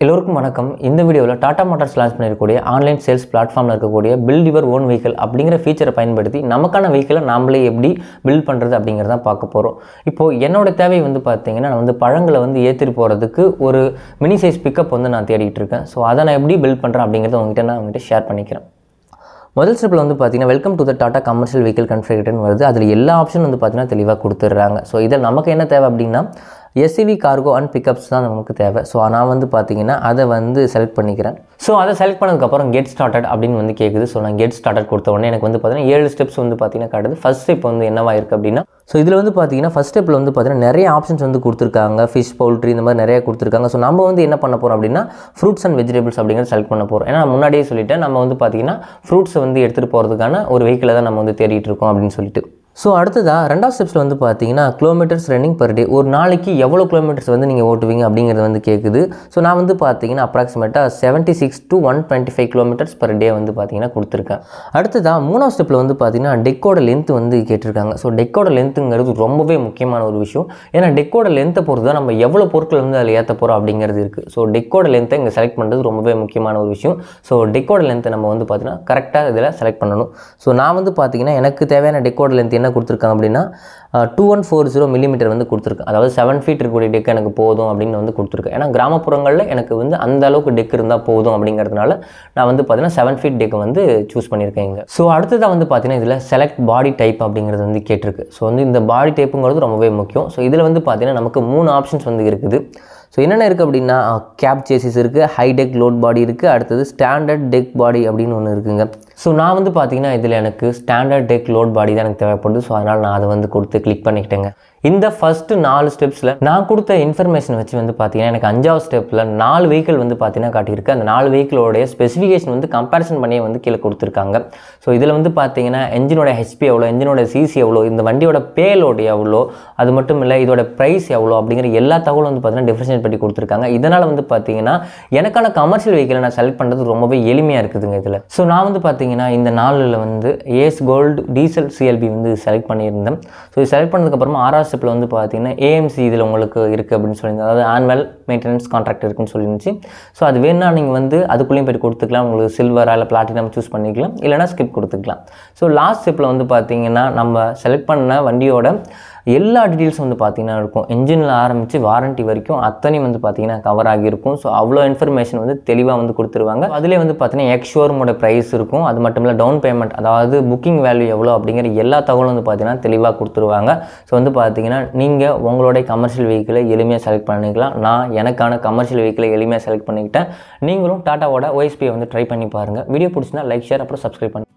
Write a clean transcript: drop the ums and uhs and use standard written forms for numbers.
எல்லோருக்கும் வணக்கம். இந்த வீடியோவில் டாடா மோட்டார்ஸ் லான்ச் பண்ணியிருக்கக்கூடிய ஆன்லைன் சேல்ஸ் பிளாட்ஃபார்மில் இருக்கக்கூடிய பில்ட் யுவர் ஓன் வெஹிக்கிள் அப்படிங்கிற ஃபீச்சரை பயன்படுத்தி நமக்கான வெஹிக்கிளை நாமளே எப்படி பில்ட் பண்ணுறது அப்படிங்கிறதான் பார்க்க போகிறோம். இப்போது என்னோட தேவை பார்த்தீங்கன்னா, நான் பழங்களை ஏற்றிட்டு போகிறதுக்கு ஒரு மினி சைஸ் பிக்கப் நான் தேடிட்டு இருக்கேன். ஸோ அதை நான் எப்படி பில்ட் பண்ணுறேன் அப்படிங்கிறத உங்கள்கிட்ட ஷேர் பண்ணிக்கிறேன். முதல் ஸ்டெப்பில் பார்த்தீங்கன்னா, welcome to the Tata commercial vehicle கன்ஃபிகரேட்டர்னு வருது. அதில் எல்லா ஆப்ஷன் பார்த்தீங்கன்னா தெளிவாக கொடுத்துட்றாங்க. ஸோ இதில் நமக்கு என்ன தேவை அப்படின்னா, எஸ்சிவி கார்கோ அண்ட் பிக்கப்ஸ் தான் நமக்கு தேவை. ஸோ நான் பார்த்தீங்கன்னா அதை செலக்ட் பண்ணிக்கிறேன். ஸோ அதை செலக்ட் பண்ணதுக்கப்புறம் கெட் ஸ்டார்டட் அப்படின்னு கேட்குது. ஸோ நான் கெட் ஸ்டார்டட் கொடுத்த உடனே எனக்கு பார்த்தீங்கன்னா 7 ஸ்டெப்ஸ் பார்த்தீங்கன்னா காட்டுது. ஃபஸ்ட் ஸ்டெப் என்னவா இருக்குது அப்படின்னா, ஸோ இதில் பார்த்தீங்கன்னா ஃபஸ்ட் ஸ்டெப்பில் பார்த்தீங்கன்னா நிறைய ஆப்ஷன்ஸ் கொடுத்துருக்காங்க. ஃபிஷ், பவுல்ட்ரி இந்த மாதிரி நிறைய கொடுத்துருக்காங்க. ஸோ நம்ம என்ன பண்ண போகிறோம் அப்படின்னா, ஃப்ரூட்ஸ் அண்ட் வெஜிடபிள்ஸ் அப்படிங்கிறத செலக்ட் பண்ண போகிறோம். ஏன்னா நான் முன்னாடியே சொல்லிட்டேன், நம்ம பார்த்தீங்கன்னா ஃப்ரூட்ஸ் எடுத்துகிட்டு போகிறதுக்கான ஒரு வெஹிக்கிளை தான் நம்ம தேடிட்டு இருக்கோம் அப்படின்னு சொல்லிட்டு. ஸோ அடுத்ததாக ரெண்டாவது ஸ்டெப்ஸில் பார்த்தீங்கன்னா கிலோமீட்டர்ஸ் ரன்னிங் பர் டே, ஒரு நாளைக்கு எவ்வளோ கிலோமீட்டர்ஸ் நீங்கள் ஓட்டுவீங்க அப்படிங்கிறது கேட்குது. ஸோ நான் பார்த்தீங்கன்னா அப்ராக்சிமேட்டாக 76 to 125 கிலோமீட்டர்ஸ் பர் டே பார்த்தீங்கன்னா கொடுத்துருக்கேன். அடுத்ததாக மூணாவது ஸ்டெப்பில் பார்த்தீங்கன்னா டெக்கோட லென்த் கேட்டிருக்காங்க. ஸோ டெக்கோட லென்த்துங்கிறது ரொம்பவே முக்கியமான ஒரு விஷயம். ஏன்னா டெக்கோட லென்த்தை பொறுத்து தான் நம்ம எவ்வளோ பொருட்கள் அதில் ஏற்ற போகிறோம் அப்படிங்கிறது இருக்குது. ஸோ டெக்கோட லென்த்தை இங்கே செலக்ட் பண்ணுறது ரொம்பவே முக்கியமான ஒரு விஷயம். ஸோ டெக்கோட லென்த்தை நம்ம பார்த்தீங்கன்னா கரெக்டாக இதில் செலக்ட் பண்ணணும். ஸோ நான் பார்த்தீங்கன்னா எனக்கு தேவையான டெக்கோட லென்த் என்ன கொடுத்துருக்காங்க அப்படின்னா 2140 மில்லிமீட்டர் கொடுத்துருக்கேன். அதாவது 7 ஃபீட் இருக்கக்கூடிய டெக் எனக்கு போதும் அப்படின்னு கொடுத்துருக்கேன். ஏன்னா கிராமப்புறங்களில் எனக்கு அந்த அளவுக்கு டெக் இருந்தால் போதும் அப்படிங்கிறதுனால நான் பார்த்தீங்கன்னா 7 ஃபீட் டெக்கை சூஸ் பண்ணியிருக்கேன் இங்கே. ஸோ அடுத்ததாக பார்த்தீங்கன்னா இதில் செலக்ட் பாடி டைப் அப்படிங்கிறது கேட்டிருக்கு. ஸோ இந்த பாடி டைப்புங்கிறது ரொம்பவே முக்கியம். ஸோ இதில் பார்த்தீங்கன்னா நமக்கு 3 ஆப்ஷன்ஸ் இருக்குது. ஸோ என்னென்ன இருக்குது அப்படின்னா, கேப் சேசிஸ் இருக்குது, ஹை டெக் லோட் பாடி இருக்குது, அடுத்தது ஸ்டாண்டர்ட் டெக் பாடி அப்படின்னு ஒன்று இருக்குங்க. ஸோ நான் பார்த்தீங்கன்னா இதில் எனக்கு ஸ்டாண்டர்ட் டெக் லோட் பாடி தான் எனக்கு தேவைப்படுது. ஸோ அதனால் நான் அதை கொடுத்து கிளிக் பண்ணிக்கிட்டேங்க. இந்த ஃபஸ்ட்டு 4 ஸ்டெப்ஸில் நான் கொடுத்த இன்ஃபர்மேஷன் வச்சு பார்த்தீங்கன்னா எனக்கு 5வது ஸ்டெப்பில் 4 வெஹிக்கிள் பார்த்தீங்கன்னா காட்டியிருக்கு. அந்த 4 வெஹிக்கிளோடைய ஸ்பெசிஃபிகேஷன் கம்பேரிசன் பண்ணி கீழே கொடுத்துருக்காங்க. ஸோ இதில் பார்த்தீங்கன்னா என்ஜினோட ஹெச்பி எவ்வளோ, என்ஜினோட சிசி எவ்வளோ, இந்த வண்டியோட பேலோடு எவ்வளோ, அது மட்டும் இல்லை இதோட ப்ரைஸ் எவ்வளோ அப்படிங்கிற எல்லா தகவலும் பார்த்தீங்கன்னா டிஃபரன்ஷியேட் பண்ணி கொடுத்துருக்காங்க. இதனால் பார்த்தீங்கன்னா எனக்கான கமர்ஷியல் வெஹிக்கிளை நான் செலக்ட் பண்ணுறது ரொம்பவே எளிமையாக இருக்குதுங்க இதில். ஸோ நான் பார்த்தீங்கன்னா இந்த 4ல் ace gold diesel CLP select பண்ணியிருந்தேன். ஸோ இது செலக்ட் பண்ணதுக்கப்புறமா 6வது ஸ்டெப்பில் பார்த்தீங்கன்னா ஏஎம்சி இதில் உங்களுக்கு இருக்குது அப்படின்னு சொல்லியிருந்தேன். அதாவது ஆனுவல் மெயின்டெனன்ஸ் கான்ட்ராக்ட் இருக்குன்னு சொல்லிருந்துச்சு. ஸோ அது வேணுன்னா நீங்கள் அதுக்குள்ளேயும் போய்ட்டு கொடுத்துக்கலாம். உங்களுக்கு சில்வரா இல்லை பிளாட்டினம் சூஸ் பண்ணிக்கலாம், இல்லைனா ஸ்கிப் கொடுத்துக்கலாம். ஸோ லாஸ்ட் ஸ்டெப்பில் பார்த்தீங்கன்னா நம்ம செலக்ட் பண்ண வண்டியோட எல்லா டீட்டெயில்ஸும் பார்த்தீங்கன்னா இருக்கும். என்ஜினில் ஆரம்பித்து வாரண்ட்டி வரைக்கும் அத்தனையும் பார்த்தீங்கன்னா கவர் ஆகியிருக்கும். ஸோ அவ்வளோ இன்ஃபர்மேஷன் தெளிவாக கொடுத்துருவாங்க. அதிலே பார்த்தீங்கன்னா எக்ஸ்ஷோரூமோட ப்ரைஸ் இருக்கும். அது மட்டும் இல்லை டவுன் பேமெண்ட், அதாவது புக்கிங் வேல்யூ எவ்வளோ அப்படிங்கிற எல்லா தகவலும் பார்த்தீங்கன்னா தெளிவாக கொடுத்துருவாங்க. ஸோ பார்த்தீங்கன்னா நீங்கள் உங்களுடைய கமர்ஷியல் வெஹிக்கிளை எளிமையாக செலக்ட் பண்ணிக்கலாம். நான் எனக்கான கமர்ஷியல் வெஹிக்கிளை எளிமையாக செலக்ட் பண்ணிக்கிட்டேன். நீங்களும் டாட்டாவோட OSPயை ட்ரை பண்ணி பாருங்கள். வீடியோ பிடிச்சினா லைக், ஷேர், அப்புறம் சப்ஸ்கிரைப் பண்ணுங்கள்.